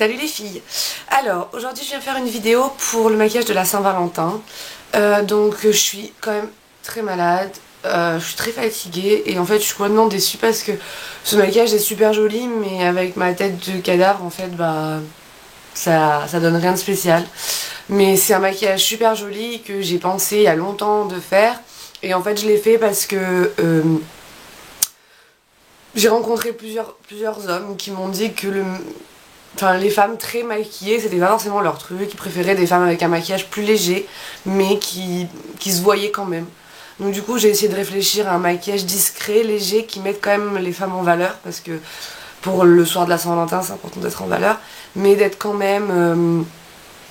Salut les filles. Alors aujourd'hui je viens faire une vidéo pour le maquillage de la Saint-Valentin. Donc je suis quand même très malade, je suis très fatiguée et en fait je suis complètement déçue parce que ce maquillage est super joli mais avec ma tête de cadavre en fait ça donne rien de spécial. Mais c'est un maquillage super joli que j'ai pensé il y a longtemps de faire et en fait je l'ai fait parce que j'ai rencontré plusieurs hommes qui m'ont dit que les femmes très maquillées, c'était pas forcément leur truc. Ils préféraient des femmes avec un maquillage plus léger, mais qui se voyaient quand même. Donc du coup, j'ai essayé de réfléchir à un maquillage discret, léger, qui mette quand même les femmes en valeur, parce que pour le soir de la Saint-Valentin, c'est important d'être en valeur, mais d'être quand même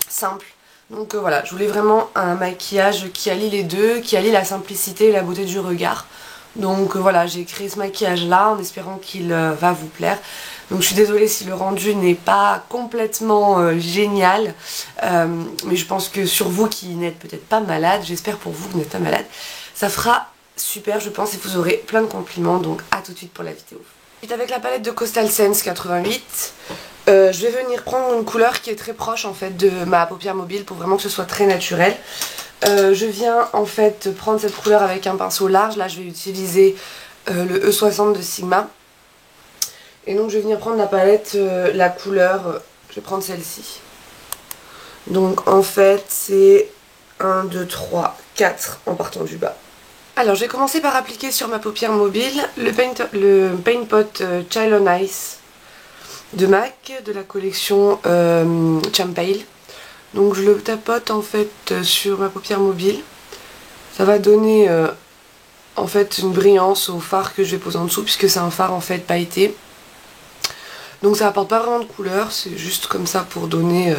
simple. Donc voilà, je voulais vraiment un maquillage qui allie les deux, qui allie la simplicité et la beauté du regard. Donc voilà, j'ai créé ce maquillage là en espérant qu'il va vous plaire. Donc je suis désolée si le rendu n'est pas complètement génial, mais je pense que sur vous qui n'êtes peut-être pas malade, j'espère pour vous que vous n'êtes pas malade, ça fera super je pense et vous aurez plein de compliments, donc à tout de suite pour la vidéo. Ensuite avec la palette de Coastal Scents 88, je vais venir prendre une couleur qui est très proche en fait de ma paupière mobile pour vraiment que ce soit très naturel. Je viens en fait prendre cette couleur avec un pinceau large, là je vais utiliser le E60 de Sigma. Et donc je vais venir prendre la palette, la couleur, je vais prendre celle-ci. Donc en fait c'est 1, 2, 3, 4 en partant du bas. Alors je vais commencer par appliquer sur ma paupière mobile le Paint Pot Child on Ice de MAC de la collection Champagne. Donc je le tapote en fait sur ma paupière mobile. Ça va donner en fait une brillance au fard que je vais poser en dessous puisque c'est un fard en fait pailleté. Donc ça apporte pas vraiment de couleur, c'est juste comme ça pour donner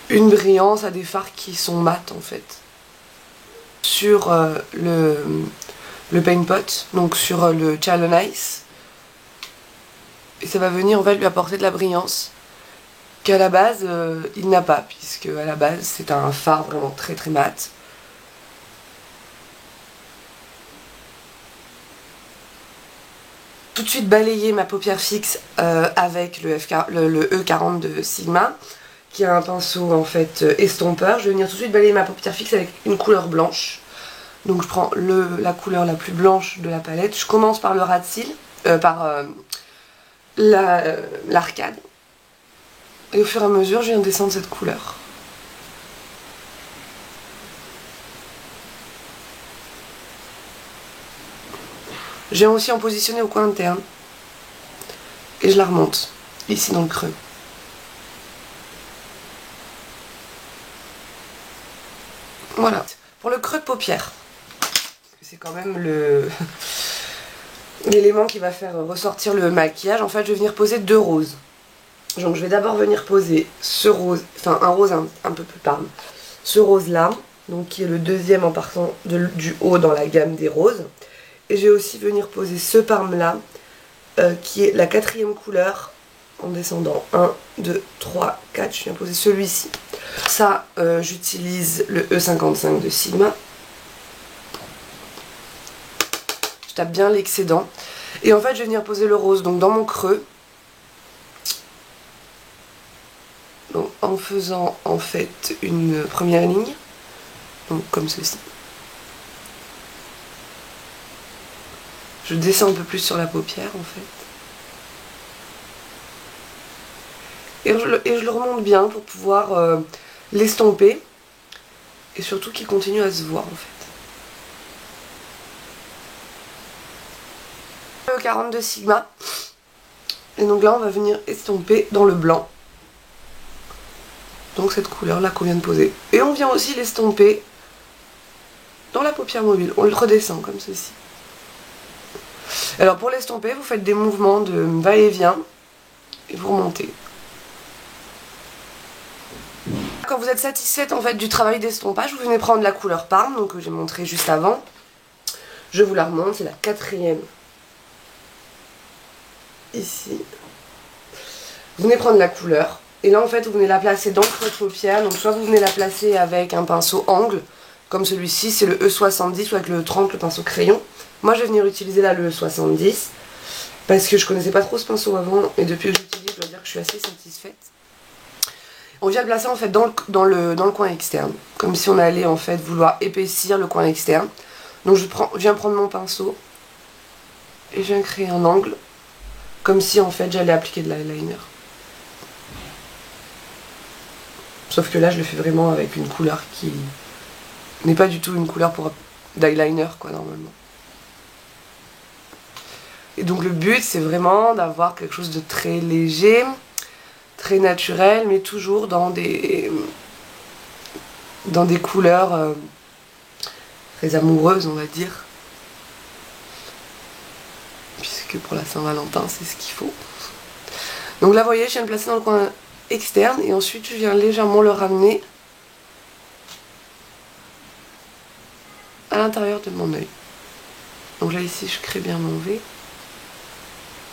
une brillance à des fards qui sont mat en fait. Sur le Paint Pot, donc sur le Child on Ice. Et ça va venir en fait lui apporter de la brillance qu'à la base il n'a pas, puisque à la base c'est un fard vraiment très très mat. Tout de suite balayer ma paupière fixe avec le E40 de Sigma, qui est un pinceau en fait estompeur. Je vais venir tout de suite balayer ma paupière fixe avec une couleur blanche. Donc je prends la couleur la plus blanche de la palette. Je commence par le ras de cils, l'arcade. Et au fur et à mesure, je viens descendre cette couleur. Je viens aussi en positionner au coin interne. Et je la remonte, ici dans le creux. Voilà. Pour le creux de paupière, c'est quand même l'élément qui va faire ressortir le maquillage. En fait, je vais venir poser deux roses. Donc je vais d'abord venir poser ce rose, enfin un rose un peu plus pâle. Ce rose là, donc qui est le deuxième en partant du haut dans la gamme des roses. Et je vais aussi venir poser ce parme là, qui est la quatrième couleur, en descendant 1, 2, 3, 4, je viens poser celui-ci. Ça, j'utilise le E55 de Sigma. Je tape bien l'excédent. Et en fait, je vais venir poser le rose donc dans mon creux. Donc en faisant en fait une première ligne, donc comme ceci. Je descends un peu plus sur la paupière en fait. Et je le remonte bien pour pouvoir l'estomper. Et surtout qu'il continue à se voir en fait. Le 42 Sigma. Et donc là on va venir estomper dans le blanc. Donc cette couleur là qu'on vient de poser. Et on vient aussi l'estomper dans la paupière mobile. On le redescend comme ceci. Alors pour l'estomper, vous faites des mouvements de va-et-vient et vous remontez. Quand vous êtes satisfaite en fait du travail d'estompage, vous venez prendre la couleur parme, donc que j'ai montré juste avant. Je vous la remonte, c'est la quatrième. Ici. Vous venez prendre la couleur. Et là en fait vous venez la placer dans le creux de paupière. Donc soit vous venez la placer avec un pinceau angle, comme celui-ci, c'est le E70 ou avec le 30, le pinceau crayon. Moi je vais venir utiliser là le 70 parce que je connaissais pas trop ce pinceau avant et depuis que j'utilise je dois dire que je suis assez satisfaite. on vient le placer en fait dans le coin externe. Comme si on allait en fait vouloir épaissir le coin externe. Donc je viens prendre mon pinceau et je viens créer un angle. Comme si en fait j'allais appliquer de l'eyeliner. Sauf que là je le fais vraiment avec une couleur qui n'est pas du tout une couleur pour d'eyeliner quoi normalement. Et donc le but c'est vraiment d'avoir quelque chose de très léger, très naturel, mais toujours dans des couleurs très amoureuses on va dire. Puisque pour la Saint-Valentin c'est ce qu'il faut. Donc là vous voyez je viens de placer dans le coin externe et ensuite je viens légèrement le ramener à l'intérieur de mon œil. Donc là ici je crée bien mon V.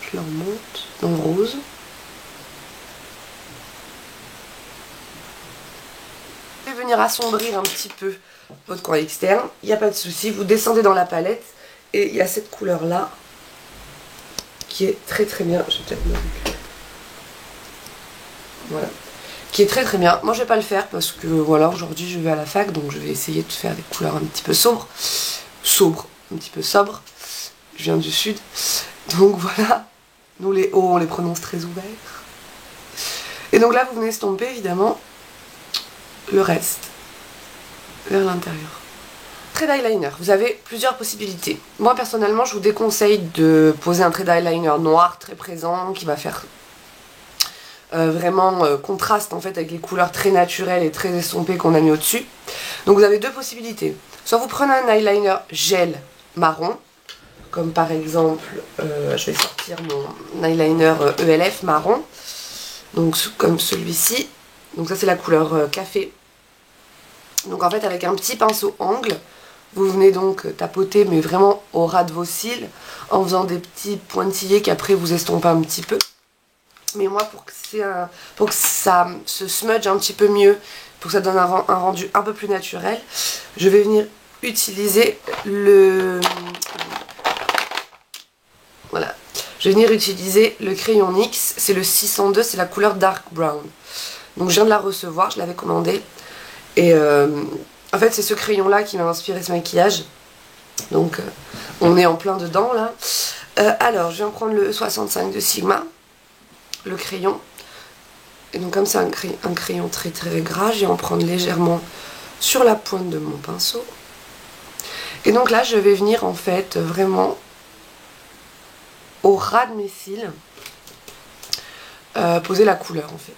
Je le remonte dans le rose. Je vais venir assombrir un petit peu votre coin externe. Il n'y a pas de souci, vous descendez dans la palette et il y a cette couleur là qui est très très bien. Je vais peut-être me reculer. Voilà. Qui est très très bien. Moi je vais pas le faire parce que voilà, aujourd'hui je vais à la fac donc je vais essayer de faire des couleurs un petit peu sobres. Un petit peu sobres. Je viens du sud. Donc voilà. Nous les hauts on les prononce très ouverts. Et donc là vous venez estomper évidemment le reste vers l'intérieur. Trait d'eyeliner, vous avez plusieurs possibilités. Moi personnellement je vous déconseille de poser un trait d'eyeliner noir très présent qui va faire vraiment contraste en fait avec les couleurs très naturelles et très estompées qu'on a mis au dessus. Donc vous avez deux possibilités. Soit vous prenez un eyeliner gel marron, comme par exemple je vais sortir mon eyeliner ELF marron, donc comme celui-ci. Donc ça c'est la couleur café. Donc en fait avec un petit pinceau angle, vous venez donc tapoter mais vraiment au ras de vos cils en faisant des petits pointillés qu'après vous estompez un petit peu. Mais moi pour que ça se smudge un petit peu mieux, pour que ça donne un rendu un peu plus naturel, je vais venir utiliser le crayon NYX, c'est le 602, c'est la couleur dark brown. Donc je viens de la recevoir, je l'avais commandé. Et en fait c'est ce crayon là qui m'a inspiré ce maquillage. Donc on est en plein dedans là. Alors je viens prendre le 65 de Sigma, le crayon. Et donc comme c'est un crayon très très gras, je vais en prendre légèrement sur la pointe de mon pinceau. Et donc là je vais venir en fait vraiment au ras de mes cils poser la couleur en fait.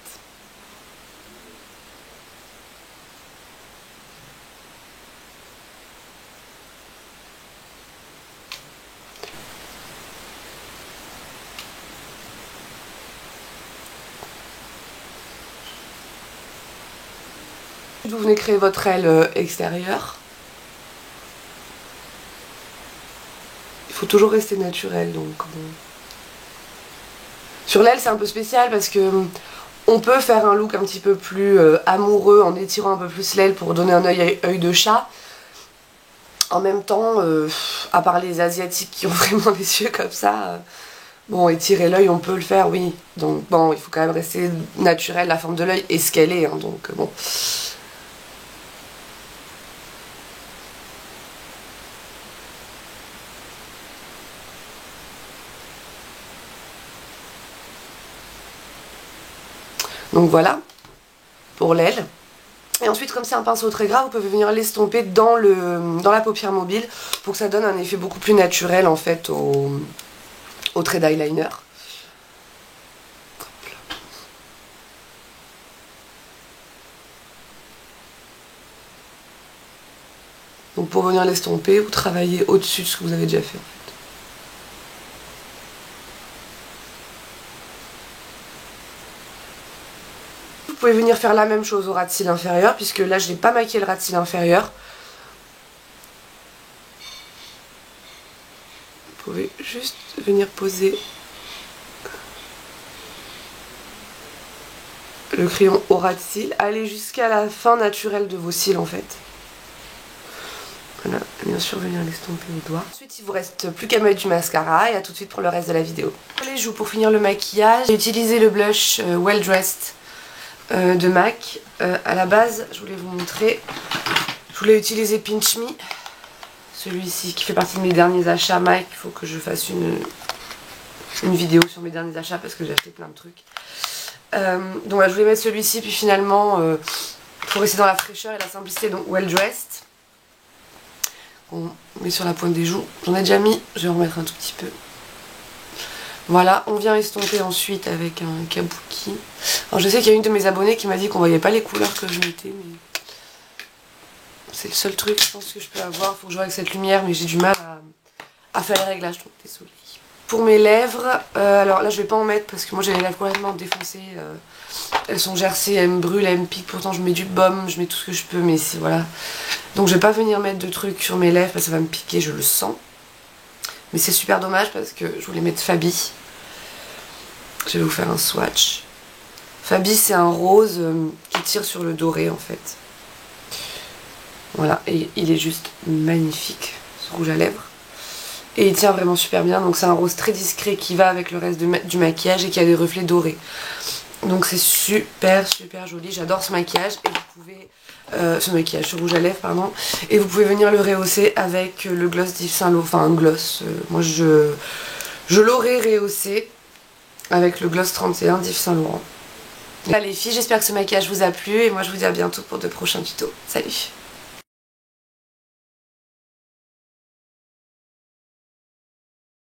Vous venez créer votre aile extérieure. Il faut toujours rester naturel donc bon. Sur l'aile c'est un peu spécial parce que on peut faire un look un petit peu plus amoureux en étirant un peu plus l'aile pour donner un œil de chat. En même temps, à part les asiatiques qui ont vraiment des yeux comme ça, bon étirer l'œil on peut le faire oui. Donc bon il faut quand même rester naturel, la forme de l'œil est ce qu'elle est hein, donc bon. Donc voilà, pour l'aile. Et ensuite, comme c'est un pinceau très gras, vous pouvez venir l'estomper dans la paupière mobile pour que ça donne un effet beaucoup plus naturel en fait au trait d'eyeliner. Donc pour venir l'estomper, vous travaillez au-dessus de ce que vous avez déjà fait. Vous pouvez venir faire la même chose au ras de cils inférieur, puisque là je n'ai pas maquillé le ras de cils inférieur. Vous pouvez juste venir poser le crayon au ras de cils, aller jusqu'à la fin naturelle de vos cils en fait. Voilà, bien sûr venir l'estomper au doigt. Ensuite il vous reste plus qu'à mettre du mascara et à tout de suite pour le reste de la vidéo. Pour les joues, pour finir le maquillage, j'ai utilisé le blush Well Dressed de MAC. À la base, je voulais vous montrer, je voulais utiliser Pinch Me. Celui-ci qui fait partie de mes derniers achats MAC. Il faut que je fasse une vidéo sur mes derniers achats parce que j'ai acheté plein de trucs. Donc là, je voulais mettre celui-ci, puis finalement, pour rester dans la fraîcheur et la simplicité, donc Well Dressed. On met sur la pointe des joues. J'en ai déjà mis, je vais en remettre un tout petit peu. Voilà, on vient estomper ensuite avec un kabuki. Alors je sais qu'il y a une de mes abonnées qui m'a dit qu'on voyait pas les couleurs que je mettais, mais c'est le seul truc je pense que je peux avoir. Faut que je vois avec cette lumière, mais j'ai du mal à faire les réglages, donc désolée. Pour mes lèvres, alors là je vais pas en mettre parce que moi j'ai les lèvres complètement défoncées. Elles sont gercées, elles me brûlent, elles me piquent. Pourtant je mets du baume, je mets tout ce que je peux, mais c'est voilà. Donc je vais pas venir mettre de trucs sur mes lèvres parce que ça va me piquer, je le sens. Mais c'est super dommage parce que je voulais mettre Fabi. Je vais vous faire un swatch. Fabi, c'est un rose qui tire sur le doré en fait. Voilà, et il est juste magnifique, ce rouge à lèvres. Et il tient vraiment super bien, donc c'est un rose très discret qui va avec le reste du maquillage et qui a des reflets dorés. Donc c'est super joli, j'adore ce maquillage. Et vous pouvez, ce rouge à lèvres pardon, et vous pouvez venir le rehausser avec le gloss d'Yves Saint Laurent, enfin un gloss, moi je l'aurais rehaussé avec le gloss 31 d'Yves Saint Laurent. Voilà les filles, j'espère que ce maquillage vous a plu et moi je vous dis à bientôt pour de prochains tutos. Salut!